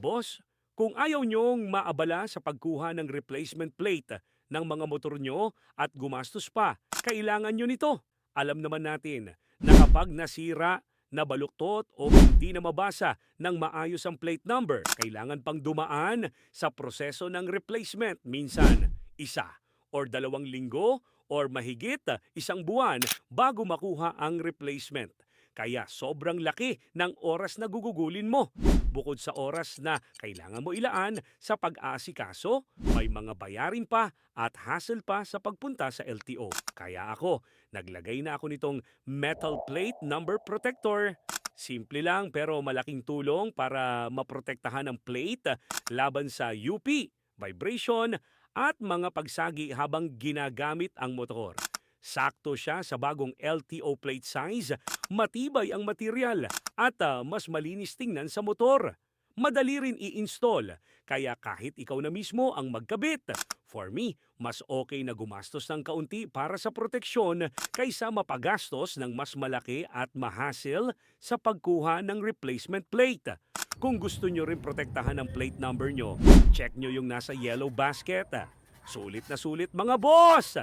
boss, kung ayaw nyong maabala sa pagkuha ng replacement plate ng mga motor nyo at gumastos pa, kailangan nyo nito. Alam naman natin na kapag nasira, nabaluktot o hindi na mabasa ng maayos ang plate number, kailangan pang dumaan sa proseso ng replacement. Minsan, 1 o 2 linggo or mahigit 1 buwan bago makuha ang replacement. Kaya sobrang laki ng oras na gugugulin mo. Bukod sa oras na kailangan mo ilaan sa pag-aasikaso, may mga bayarin pa at hassle pa sa pagpunta sa LTO. Kaya ako, naglagay na ako nitong metal plate number protector. Simple lang pero malaking tulong para maprotektahan ang plate laban sa UP, vibration at mga pagsagi habang ginagamit ang motor. Sakto siya sa bagong LTO plate size, matibay ang material at mas malinis tingnan sa motor. Madali rin i-install, kaya kahit ikaw na mismo ang magkabit. For me, mas okay na gumastos ng kaunti para sa proteksyon kaysa mapagastos ng mas malaki at mahassle sa pagkuha ng replacement plate. Kung gusto nyo rin protektahan ang plate number nyo, check nyo yung nasa yellow basket. Sulit na sulit mga boss!